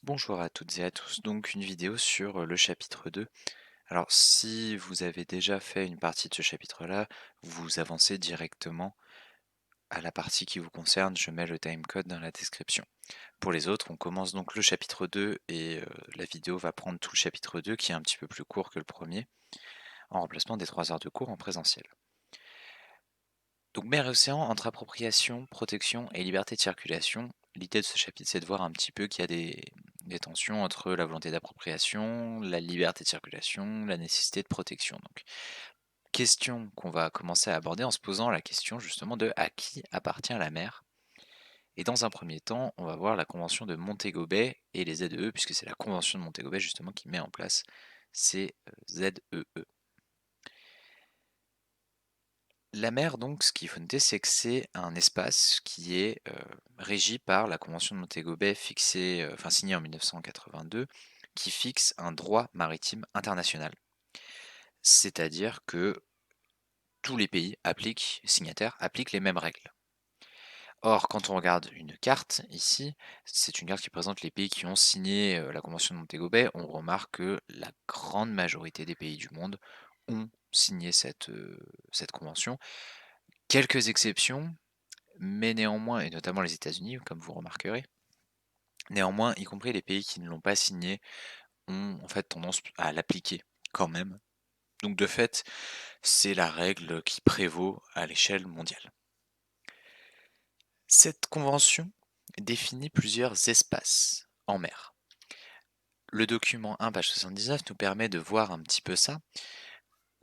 Bonjour à toutes et à tous, donc une vidéo sur le chapitre 2. Alors si vous avez déjà fait une partie de ce chapitre-là, vous avancez directement à la partie qui vous concerne, je mets le timecode dans la description. Pour les autres, on commence donc le chapitre 2 et la vidéo va prendre tout le chapitre 2 qui est un petit peu plus court que le premier, en remplacement des 3 heures de cours en présentiel. Donc mer et océan, entre appropriation, protection et liberté de circulation, l'idée de ce chapitre c'est de voir un petit peu qu'il y a des tensions entre la volonté d'appropriation, la liberté de circulation, la nécessité de protection. Donc question qu'on va commencer à aborder en se posant la question justement de à qui appartient la mer. Et dans un premier temps, on va voir la convention de Montego Bay et les ZEE, puisque c'est la convention de Montego Bay justement qui met en place ces ZEE. La mer, donc, ce qu'il faut noter, c'est que c'est un espace qui est régi par la Convention de Montego Bay, signée en 1982, qui fixe un droit maritime international. C'est-à-dire que tous les pays signataires appliquent les mêmes règles. Or, quand on regarde une carte ici, c'est une carte qui présente les pays qui ont signé la Convention de Montego Bay, on remarque que la grande majorité des pays du monde ont signé cette convention. Quelques exceptions, mais néanmoins, et notamment les États-Unis, comme vous remarquerez, néanmoins, y compris les pays qui ne l'ont pas signé, ont en fait tendance à l'appliquer quand même. Donc de fait, c'est la règle qui prévaut à l'échelle mondiale. Cette convention définit plusieurs espaces en mer. Le document 1, page 79, nous permet de voir un petit peu ça.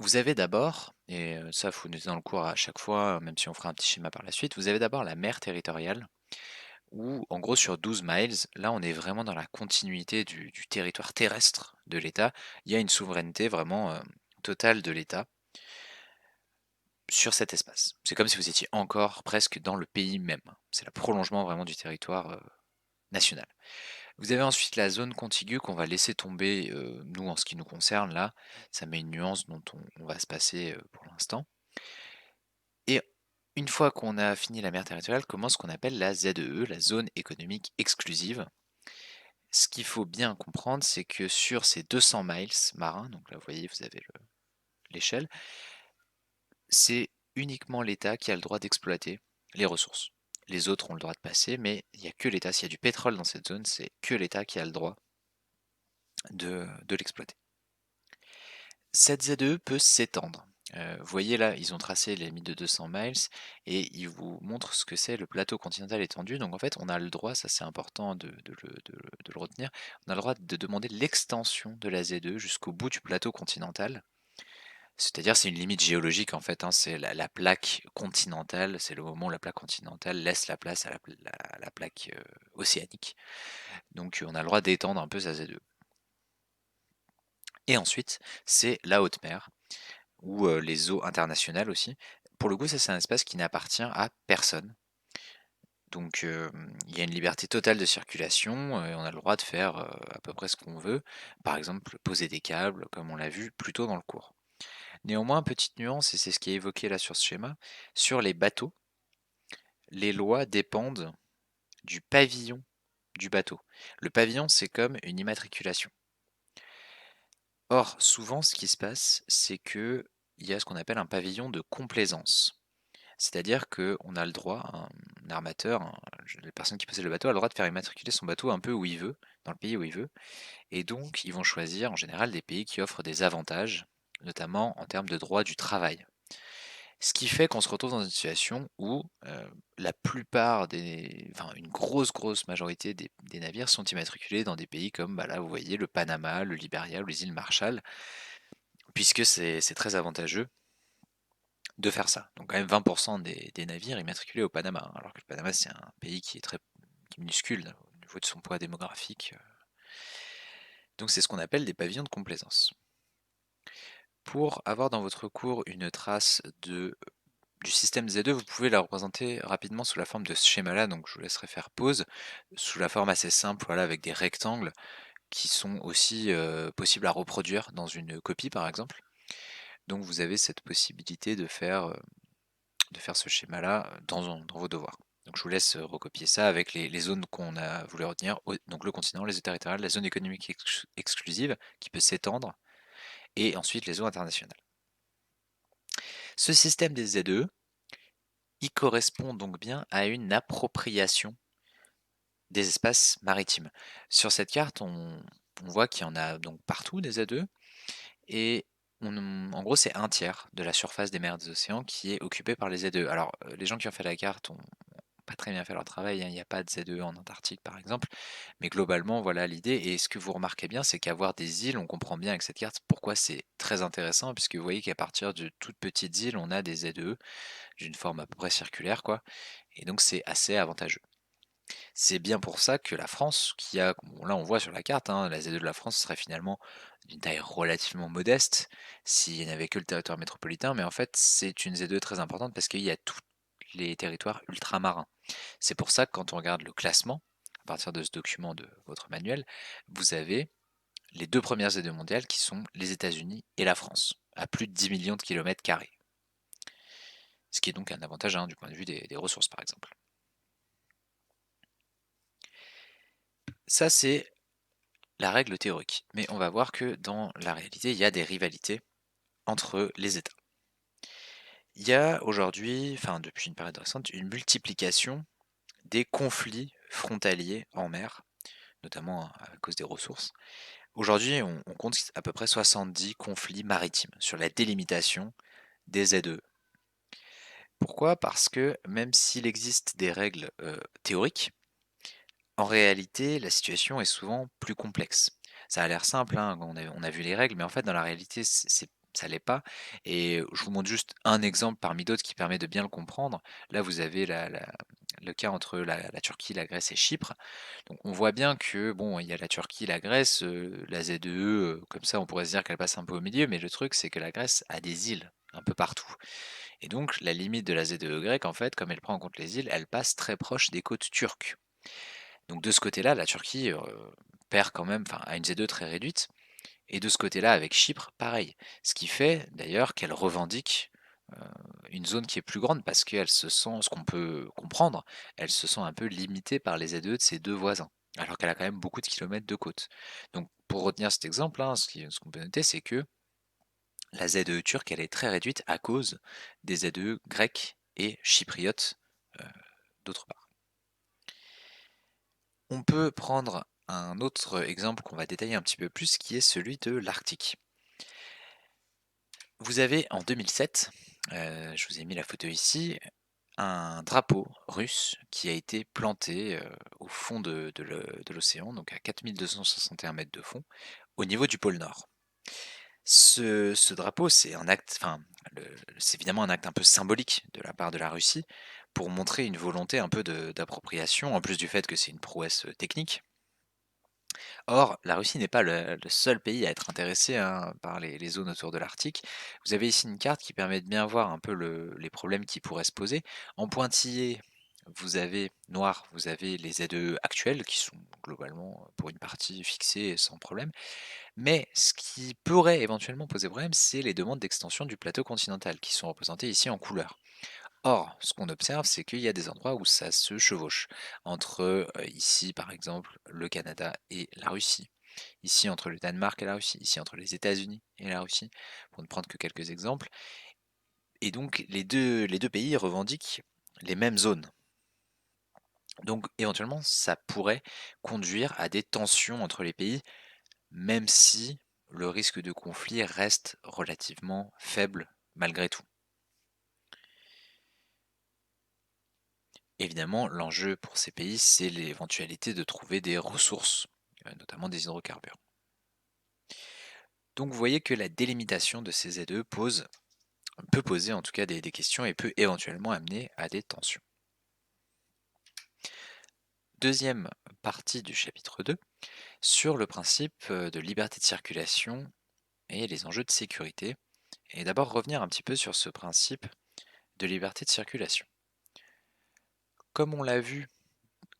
Vous avez d'abord, et ça faut noter dans le cours à chaque fois, même si on fera un petit schéma par la suite, vous avez d'abord la mer territoriale, où en gros sur 12 miles, là on est vraiment dans la continuité du territoire terrestre de l'État. Il y a une souveraineté vraiment totale de l'État sur cet espace. C'est comme si vous étiez encore presque dans le pays même. C'est le prolongement vraiment du territoire national. Vous avez ensuite la zone contiguë qu'on va laisser tomber, nous en ce qui nous concerne là, ça met une nuance dont on va se passer pour l'instant. Et une fois qu'on a fini la mer territoriale, commence ce qu'on appelle la ZEE, la zone économique exclusive. Ce qu'il faut bien comprendre, c'est que sur ces 200 miles marins, donc là vous voyez, vous avez l'échelle, c'est uniquement l'État qui a le droit d'exploiter les ressources. Les autres ont le droit de passer, mais il n'y a que l'État. S'il y a du pétrole dans cette zone, c'est que l'État qui a le droit de l'exploiter. Cette ZEE peut s'étendre. Vous voyez là, ils ont tracé les limites de 200 miles et ils vous montrent ce que c'est le plateau continental étendu. Donc en fait, on a le droit, ça c'est important de le retenir, on a le droit de demander l'extension de la ZEE jusqu'au bout du plateau continental. C'est-à-dire c'est une limite géologique en fait, hein, c'est la plaque continentale, c'est le moment où la plaque continentale laisse la place à la plaque océanique. Donc on a le droit d'étendre un peu sa ZEE. Et ensuite, c'est la haute mer, ou les eaux internationales aussi. Pour le coup, ça c'est un espace qui n'appartient à personne. Donc il y a une liberté totale de circulation et on a le droit de faire à peu près ce qu'on veut. Par exemple, poser des câbles, comme on l'a vu plus tôt dans le cours. Néanmoins, petite nuance, et c'est ce qui est évoqué là sur ce schéma, sur les bateaux, les lois dépendent du pavillon du bateau. Le pavillon, c'est comme une immatriculation. Or, souvent, ce qui se passe, c'est que il y a ce qu'on appelle un pavillon de complaisance. C'est-à-dire qu'on a le droit, un armateur, la personne qui possède le bateau a le droit de faire immatriculer son bateau un peu où il veut, dans le pays où il veut. Et donc, ils vont choisir en général des pays qui offrent des avantages, notamment en termes de droit du travail. Ce qui fait qu'on se retrouve dans une situation où la plupart enfin une grosse majorité des navires sont immatriculés dans des pays comme, bah là vous voyez, le Panama, le Liberia ou les îles Marshall, puisque c'est très avantageux de faire ça. Donc quand même 20% des navires immatriculés au Panama, hein, alors que le Panama c'est un pays qui est qui est minuscule au niveau de son poids démographique. Donc c'est ce qu'on appelle des pavillons de complaisance. Pour avoir dans votre cours une trace du système Z2, vous pouvez la représenter rapidement sous la forme de ce schéma-là, donc je vous laisserai faire pause, sous la forme assez simple, voilà, avec des rectangles qui sont aussi possibles à reproduire dans une copie par exemple. Donc vous avez cette possibilité de faire ce schéma-là dans vos devoirs. Donc je vous laisse recopier ça avec les zones qu'on a voulu retenir, donc le continent, les eaux territoriales, la zone économique exclusive qui peut s'étendre, et ensuite les eaux internationales. Ce système des ZE, il correspond donc bien à une appropriation des espaces maritimes. Sur cette carte, on voit qu'il y en a donc partout des ZE, et en gros c'est un tiers de la surface des mers et des océans qui est occupée par les ZE. Alors les gens qui ont fait la carte ont pas très bien fait leur travail, hein, il n'y a pas de ZE en Antarctique par exemple, mais globalement voilà l'idée, et ce que vous remarquez bien c'est qu'avoir des îles, on comprend bien avec cette carte pourquoi c'est très intéressant, puisque vous voyez qu'à partir de toutes petites îles, on a des ZE d'une forme à peu près circulaire quoi, et donc c'est assez avantageux. C'est bien pour ça que la France, qui a, bon, là on voit sur la carte, hein, la ZE de la France serait finalement d'une taille relativement modeste s'il n'y avait que le territoire métropolitain, mais en fait c'est une ZE très importante parce qu'il y a tous les territoires ultramarins. C'est pour ça que quand on regarde le classement, à partir de ce document de votre manuel, vous avez les deux premières ZE mondiales qui sont les États-Unis et la France, à plus de 10 millions de kilomètres carrés. Ce qui est donc un avantage du point de vue des ressources par exemple. Ça c'est la règle théorique. Mais on va voir que dans la réalité, il y a des rivalités entre les États. Il y a aujourd'hui, enfin depuis une période récente, une multiplication des conflits frontaliers en mer, notamment à cause des ressources. Aujourd'hui, on compte à peu près 70 conflits maritimes sur la délimitation des ZE. Pourquoi? Parce que même s'il existe des règles théoriques, en réalité, la situation est souvent plus complexe. Ça a l'air simple, hein, on a vu les règles, mais en fait, dans la réalité, ça l'est pas. Et je vous montre juste un exemple parmi d'autres qui permet de bien le comprendre. Là, vous avez le cas entre la Turquie, la Grèce et Chypre. Donc, on voit bien que, bon, il y a la Turquie, la Grèce, la ZEE, comme ça, on pourrait se dire qu'elle passe un peu au milieu, mais le truc, c'est que la Grèce a des îles un peu partout. Et donc, la limite de la ZEE grecque, en fait, comme elle prend en compte les îles, elle passe très proche des côtes turques. Donc de ce côté-là, la Turquie perd quand même, enfin, a une Z2 très réduite. Et de ce côté-là, avec Chypre, pareil. Ce qui fait d'ailleurs qu'elle revendique euh, une zone qui est plus grande parce qu'elle se sent, ce qu'on peut comprendre, elle se sent un peu limitée par les Z2 de ses deux voisins, alors qu'elle a quand même beaucoup de kilomètres de côte. Donc pour retenir cet exemple, hein, ce qu'on peut noter, c'est que la ZE turque, elle est très réduite à cause des ZE grecs et chypriotes euh, d'autre part. On peut prendre un autre exemple qu'on va détailler un petit peu plus, qui est celui de l'Arctique. Vous avez en 2007, je vous ai mis la photo ici, un drapeau russe qui a été planté au fond de l'océan, donc à 4261 mètres de fond, au niveau du pôle Nord. Ce drapeau, c'est un acte, enfin, c'est évidemment un acte un peu symbolique de la part de la Russie pour montrer une volonté un peu d'appropriation, en plus du fait que c'est une prouesse technique. Or, la Russie n'est pas le seul pays à être intéressé par les zones autour de l'Arctique. Vous avez ici une carte qui permet de bien voir un peu les problèmes qui pourraient se poser. En pointillé, vous avez noir, vous avez les ZE actuels qui sont globalement pour une partie fixées sans problème. Mais ce qui pourrait éventuellement poser problème, c'est les demandes d'extension du plateau continental qui sont représentées ici en couleur. Or, ce qu'on observe, c'est qu'il y a des endroits où ça se chevauche entre ici, par exemple, le Canada et la Russie, ici entre le Danemark et la Russie, ici entre les États-Unis et la Russie, pour ne prendre que quelques exemples. Et donc, les deux pays revendiquent les mêmes zones. Donc, éventuellement, ça pourrait conduire à des tensions entre les pays, même si le risque de conflit reste relativement faible malgré tout. Évidemment, l'enjeu pour ces pays, c'est l'éventualité de trouver des ressources, notamment des hydrocarbures. Donc vous voyez que la délimitation de ces ZE peut poser en tout cas des questions et peut éventuellement amener à des tensions. Deuxième partie du chapitre 2, sur le principe de liberté de circulation et les enjeux de sécurité. Et d'abord revenir un petit peu sur ce principe de liberté de circulation. Comme on l'a vu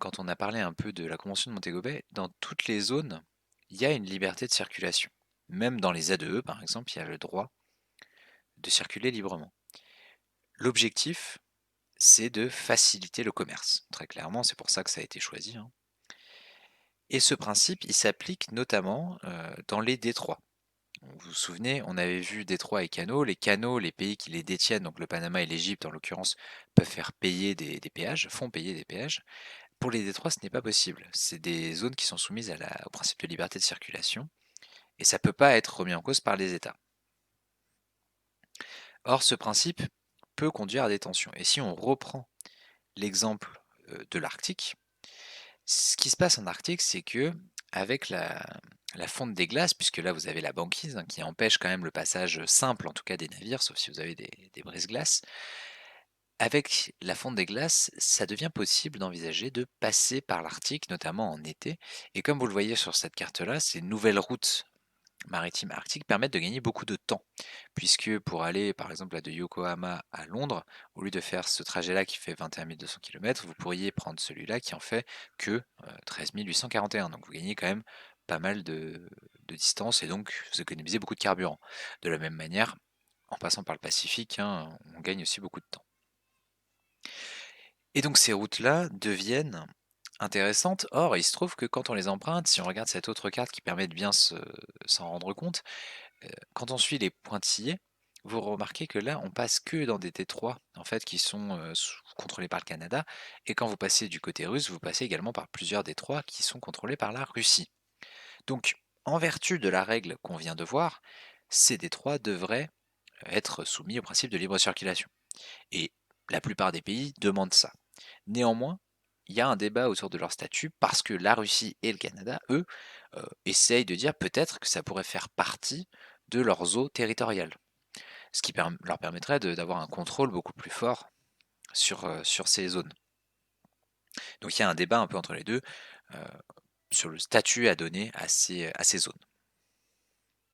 quand on a parlé un peu de la Convention de Montego Bay, dans toutes les zones, il y a une liberté de circulation. Même dans les ZEE, par exemple, il y a le droit de circuler librement. L'objectif, c'est de faciliter le commerce. Très clairement, c'est pour ça que ça a été choisi, hein. Et ce principe, il s'applique notamment dans les détroits. Vous vous souvenez, on avait vu détroits et canaux. Les canaux, les pays qui les détiennent, donc le Panama et l'Égypte en l'occurrence, peuvent faire payer des péages, font payer des péages. Pour les détroits, ce n'est pas possible. C'est des zones qui sont soumises au principe de liberté de circulation, et ça ne peut pas être remis en cause par les États. Or, ce principe peut conduire à des tensions. Et si on reprend l'exemple de l'Arctique, ce qui se passe en Arctique, c'est que avec la fonte des glaces, puisque là vous avez la banquise hein, qui empêche quand même le passage simple, en tout cas des navires, sauf si vous avez des brise-glaces, avec la fonte des glaces, ça devient possible d'envisager de passer par l'Arctique, notamment en été. Et comme vous le voyez sur cette carte-là, ces nouvelles routes maritimes arctiques permettent de gagner beaucoup de temps, puisque pour aller par exemple de Yokohama à Londres, au lieu de faire ce trajet-là qui fait 21 200 km, vous pourriez prendre celui-là qui en fait que 13 841. Donc vous gagnez quand même pas mal de distance et donc vous économisez beaucoup de carburant. De la même manière, en passant par le Pacifique, hein, on gagne aussi beaucoup de temps. Et donc ces routes-là deviennent intéressantes. Or, il se trouve que quand on les emprunte, si on regarde cette autre carte qui permet de bien s'en rendre compte, quand on suit les pointillés, vous remarquez que là, on passe que dans des détroits en fait qui sont contrôlés par le Canada, et quand vous passez du côté russe, vous passez également par plusieurs détroits qui sont contrôlés par la Russie. Donc, en vertu de la règle qu'on vient de voir, ces détroits devraient être soumis au principe de libre circulation. Et la plupart des pays demandent ça. Néanmoins, il y a un débat autour de leur statut parce que la Russie et le Canada, eux, essayent de dire peut-être que ça pourrait faire partie de leurs eaux territoriales, ce qui leur permettrait d'avoir un contrôle beaucoup plus fort sur ces zones. Donc il y a un débat un peu entre les deux euh, sur le statut à donner à ces zones.